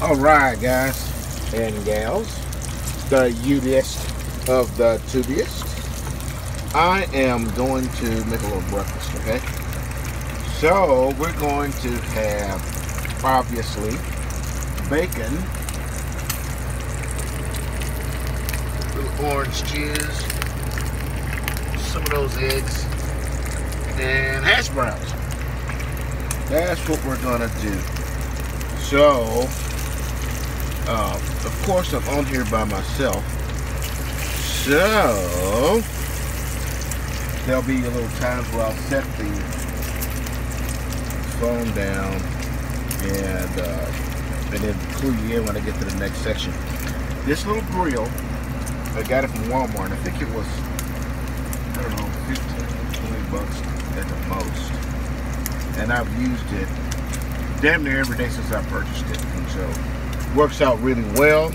Alright guys and gals, the ubiest of the tubiest. I am going to make a little breakfast, okay? So we're going to have, obviously, bacon, little orange juice, some of those eggs, and hash browns. That's what we're gonna do. So, of course, I'm on here by myself, so there'll be a little times where I'll set the phone down and then clue you in when I get to the next section. This little grill, I got it from Walmart. I think it was, I don't know, 15, 20 bucks at the most. And I've used it damn near every day since I purchased it. And so, works out really well.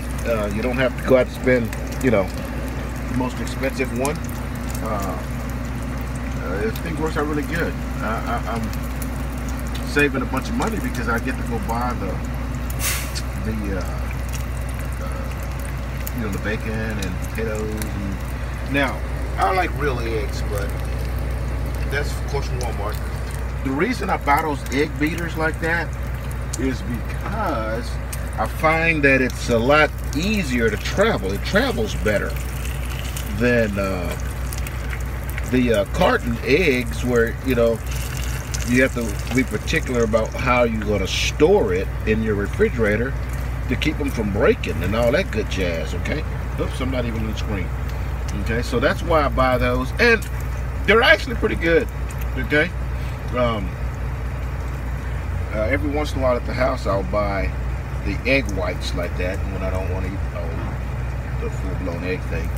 You don't have to go out and spend, you know, the most expensive one. This thing works out really good. I'm saving a bunch of money because I get to go buy you know, the bacon and potatoes. And now, I like real eggs, but that's of course from Walmart. The reason I buy those egg beaters like that is because I find that it's a lot easier to travel. It travels better than the carton eggs, where, you know, you have to be particular about how you're going to store it in your refrigerator to keep them from breaking and all that good jazz, okay? Oops, I'm not even on the screen. Okay, so that's why I buy those, and they're actually pretty good, okay? Every once in a while at the house, I'll buy the egg whites like that when I don't want to eat the full-blown egg thing.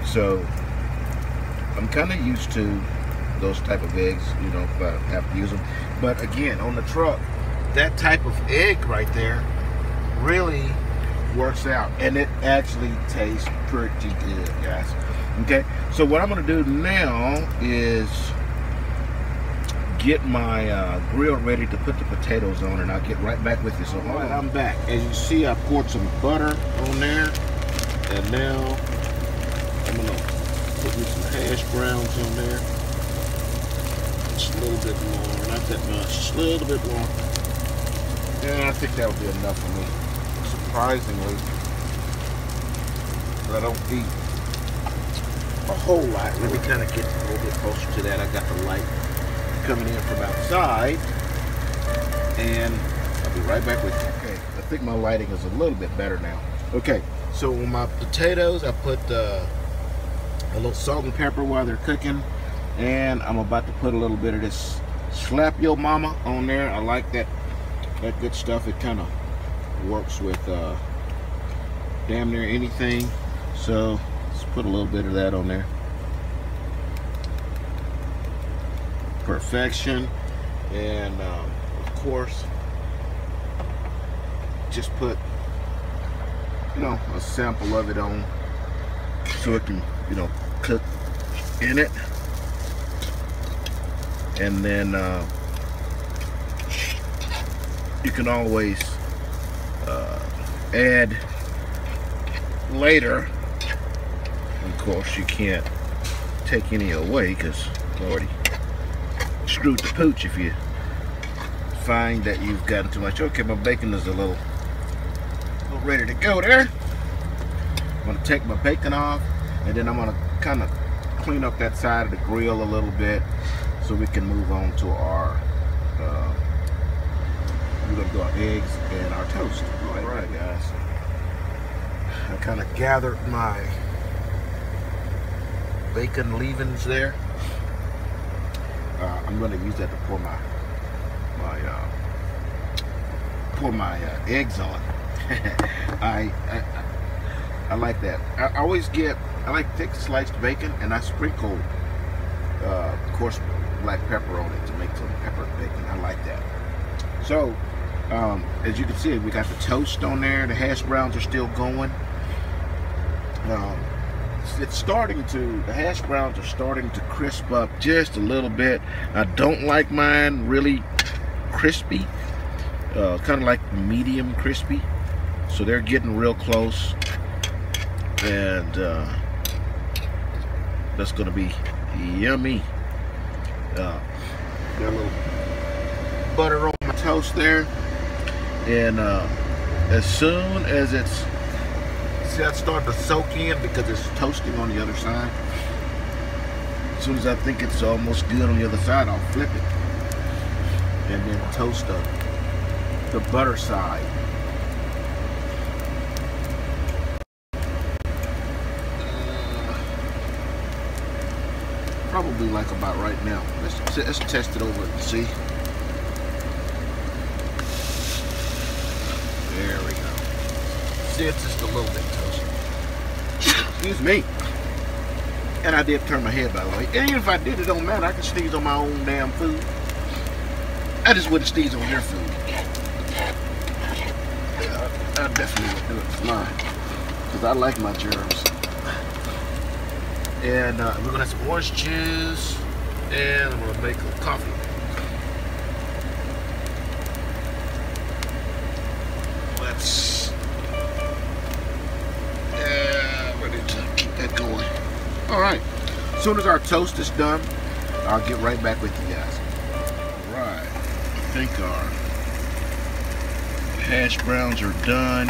So I'm kind of used to those type of eggs, you know, if I have to use them. But again, on the truck, that type of egg right there really works out, and it actually tastes pretty good, guys. Okay, so what I'm going to do now is get my grill ready to put the potatoes on, and I'll get right back with you. So all right, I'm back. As you see, I poured some butter on there, and now I'm gonna put me some hash browns on there. Just a little bit more, not that much, just a little bit more. Yeah, I think that will be enough for me. Surprisingly, but I don't eat a whole lot. Let me kind of get a little bit closer to that. I got the light coming in from outside, and I'll be right back with you. Okay, I think my lighting is a little bit better now. Okay, so on my potatoes, I put a little salt and pepper while they're cooking, and I'm about to put a little bit of this Slap Yo Mama on there. I like that good stuff. It kind of works with damn near anything, so let's put a little bit of that on there. Perfection. And of course, just put, you know, a sample of it on so it can, you know, cook in it. And then you can always add later. Of course, you can't take any away because it's already screwed the pooch if you find that you've gotten too much. Okay, my bacon is a little ready to go there. I'm going to take my bacon off, and then I'm going to kind of clean up that side of the grill a little bit so we can move on to our we're going to do our eggs and our toast. All right, guys. I kind of gathered my bacon leavings there. I'm going to use that to pour my eggs on. I like that. I like thick sliced bacon, and I sprinkle, of course, black pepper on it to make some peppered bacon. I like that. So, as you can see, we got the toast on there. The hash browns are still going. The hash browns are starting to crisp up just a little bit. I don't like mine really crispy. kind of like medium crispy. So they're getting real close, and that's gonna be yummy. Got a little butter on my toast there, and as soon as it's starting to soak in, because it's toasting on the other side, as soon as I think it's almost good on the other side, I'll flip it and then toast the butter side. Probably like about right now. Let's test it over and see. There we go. See, it's just a little bit toasted. Excuse me. And I did turn my head, by the way. And even if I did, it don't matter. I can sneeze on my own damn food. I just wouldn't sneeze on your food. I definitely would do it for mine, because I like my germs. And we're gonna have some orange juice, and I'm gonna make a coffee. Let's ready to keep that going. All right. As soon as our toast is done, I'll get right back with you guys. All right. I think our hash browns are done.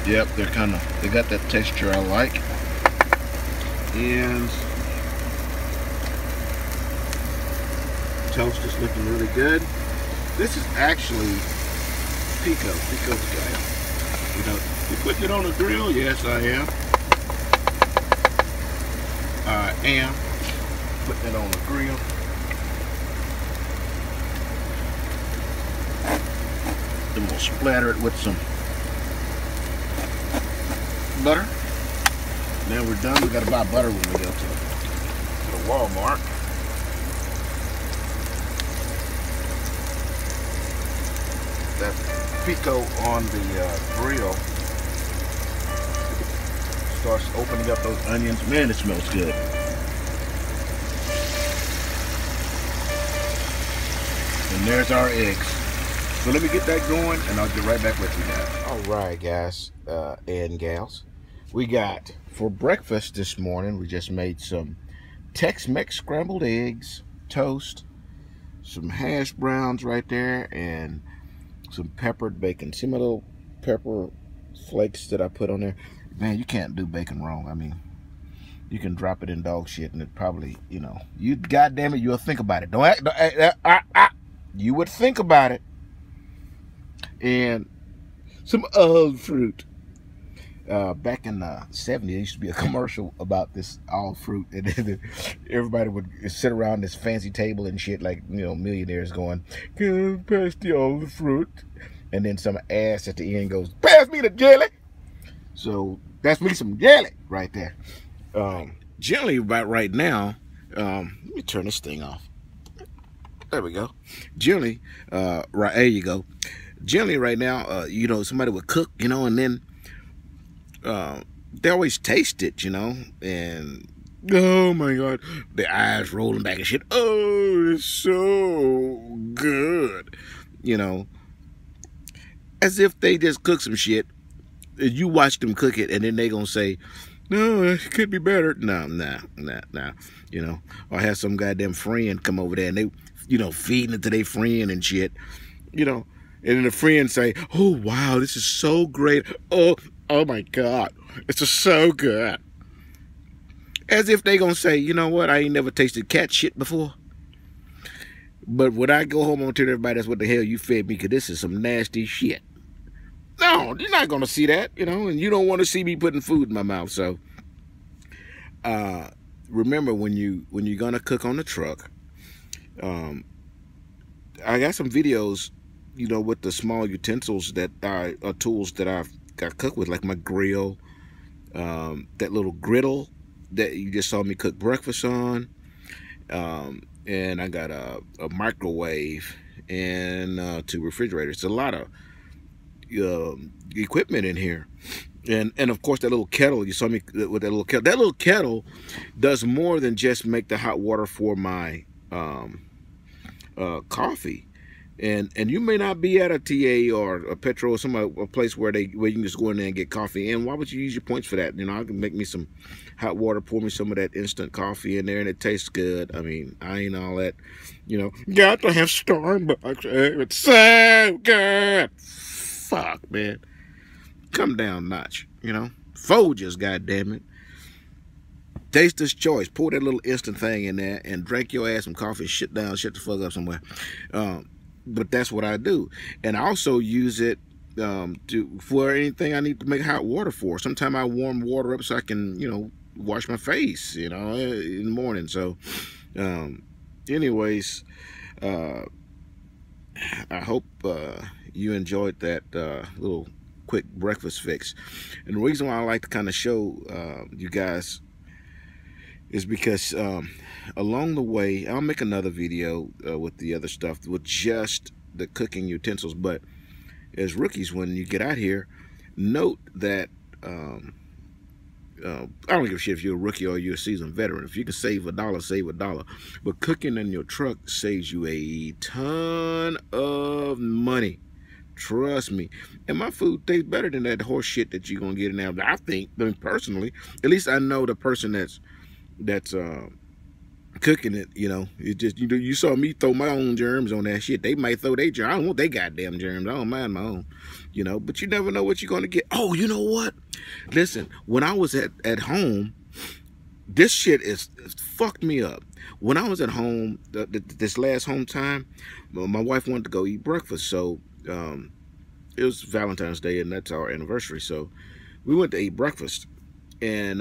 Yep, they got that texture I like. And toast is looking really good. This is actually Pico's guy. You know, you putting it on the grill? Yes, I am. I am putting it on the grill. Then we'll splatter it with some butter. Now we're done. We gotta buy butter when we go to Walmart. That pico on the grill starts opening up those onions. Man, it smells good. And there's our eggs. So let me get that going, and I'll get right back with you guys. All right, guys and gals. We got, for breakfast this morning, we just made some Tex-Mex scrambled eggs, toast, some hash browns right there, and some peppered bacon. See my little pepper flakes that I put on there? Man, you can't do bacon wrong. I mean, you can drop it in dog shit and it probably, you know, you goddamn it, you'll think about it. Don't act, you would think about it. And some old fruit. Back in the 70s, there used to be a commercial about this all fruit, and then everybody would sit around this fancy table and shit, like, you know, millionaires going, pass the all fruit, and then some ass at the end goes, pass me the jelly. So that's me some jelly right there. Generally, about right now, let me turn this thing off. There we go. Generally, right there you go. Generally, right now, you know, somebody would cook, you know, and then they always taste it, you know, and oh my god, their eyes rolling back and shit. Oh, it's so good, you know, as if they just cook some shit. You watch them cook it, and then they gonna say, no, it could be better. Nah, you know, or have some goddamn friend come over there and they, you know, feeding it to their friend and shit, you know, and then the friend say, oh wow, this is so great. Oh my god, it's just so good. As if they gonna say, you know what, I ain't never tasted cat shit before. But when I go home, I'm gonna tell everybody that's what the hell you fed me, because this is some nasty shit. No, you're not gonna see that, you know, and you don't want to see me putting food in my mouth. So remember, when you're gonna cook on the truck, I got some videos, you know, with the small utensils that are tools that I've got cook with, like my grill, that little griddle that you just saw me cook breakfast on, and I got a microwave and 2 refrigerators. It's a lot of equipment in here, and of course that little kettle you saw me with. That little kettle does more than just make the hot water for my coffee. And you may not be at a TA or a Petro or a place where you can just go in there and get coffee. And why would you use your points for that? You know, I can make me some hot water, pour me some of that instant coffee in there, and it tastes good. I mean, I ain't all that, you know, got to have Starbucks. It's so good. Fuck, man. Come down a notch, you know. Folgers, goddammit. Taster's choice. Pour that little instant thing in there and drink your ass some coffee, shut the fuck up somewhere. But that's what I do. And I also use it for anything I need to make hot water for. Sometimes I warm water up so I can, you know, wash my face, you know, in the morning. So, anyways, I hope you enjoyed that little quick breakfast fix. And the reason why I like to kind of show you guys is because along the way, I'll make another video with the other stuff, with just the cooking utensils. But as rookies, when you get out here, note that I don't give a shit if you're a rookie or you're a seasoned veteran. If you can save $1, save $1. But cooking in your truck saves you a ton of money. Trust me. And my food tastes better than that horse shit that you're gonna get in there. I think, I mean, personally, at least I know the person that's cooking it, you know. It just, you saw me throw my own germs on that shit. They might throw their germs. I don't want they goddamn germs. I don't mind my own, you know. But you never know what you're gonna get. Oh, you know what? Listen, when I was at home, this shit is fucked me up. When I was at home, this last home time, my wife wanted to go eat breakfast. So it was Valentine's Day, and that's our anniversary. So we went to eat breakfast, and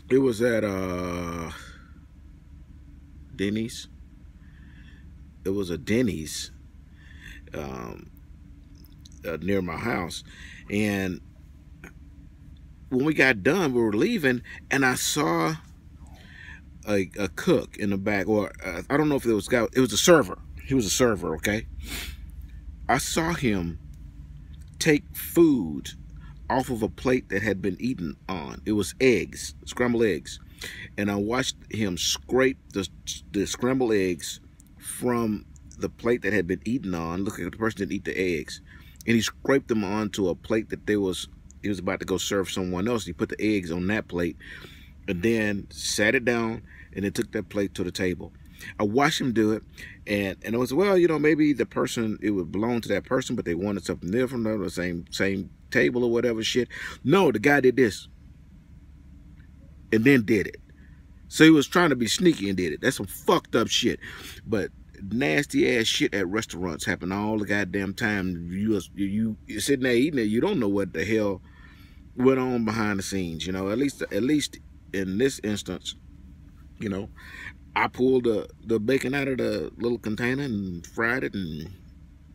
it was at Denny's. It was a Denny's near my house. And when we got done, we were leaving, and I saw a cook in the back, or I don't know if it was a guy. It was a server. He was a server, okay? I saw him take food off of a plate that had been eaten on. It was eggs, scrambled eggs. And I watched him scrape the scrambled eggs from the plate that had been eaten on. Look, the person didn't eat the eggs. And he scraped them onto a plate that he was about to go serve someone else. He put the eggs on that plate and then sat it down and then took that plate to the table. I watched him do it, and I was, well, you know, maybe the person, it would belong to that person, but they wanted something different, the same table or whatever shit. No, the guy did this and then did it. So he was trying to be sneaky and did it. That's some fucked up shit. But nasty ass shit at restaurants happen all the goddamn time. You're sitting there eating it, you don't know what the hell went on behind the scenes, you know. At least in this instance, you know, I pulled the bacon out of the little container and fried it and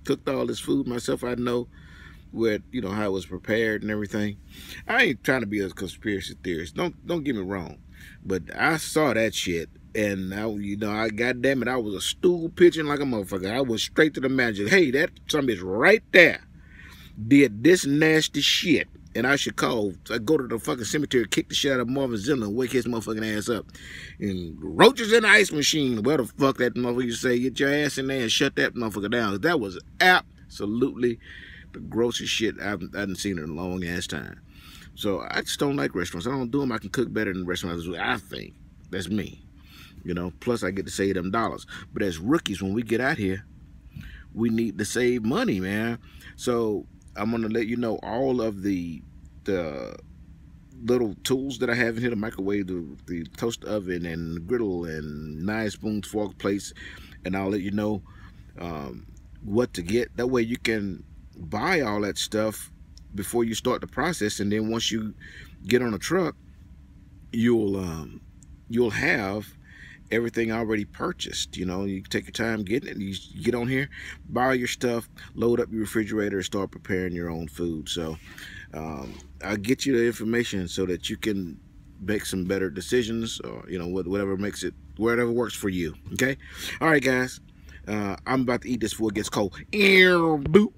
cooked all this food myself. I know where, you know, how it was prepared and everything. I ain't trying to be a conspiracy theorist. Don't get me wrong, but I saw that shit, and I goddamn it, I was a stool pitching like a motherfucker. I went straight to the manager. Hey, that somebody's right there did this nasty shit, and I should go to the fucking cemetery, kick the shit out of Marvin Zimmer, and wake his motherfucking ass up. And roaches in the ice machine, where the fuck that motherfucker say, get your ass in there and shut that motherfucker down. That was absolutely the grossest shit I haven't seen in a long ass time. So I just don't like restaurants. I don't do them. I can cook better than restaurants, I think. That's me, you know. Plus I get to save them dollars. But as rookies, when we get out here, we need to save money, man. So I'm gonna let you know all of the little tools that I have in here: the microwave, the toaster oven, and the griddle, and knives, spoons, fork, plates. And I'll let you know what to get. That way you can buy all that stuff before you start the process, and then once you get on a truck, you'll have everything already purchased. You know, you take your time getting it. You get on here, buy your stuff, load up your refrigerator, and start preparing your own food. So I'll get you the information so that you can make some better decisions, or, you know, whatever works for you. Okay. All right, guys. I'm about to eat this before it gets cold. Boop.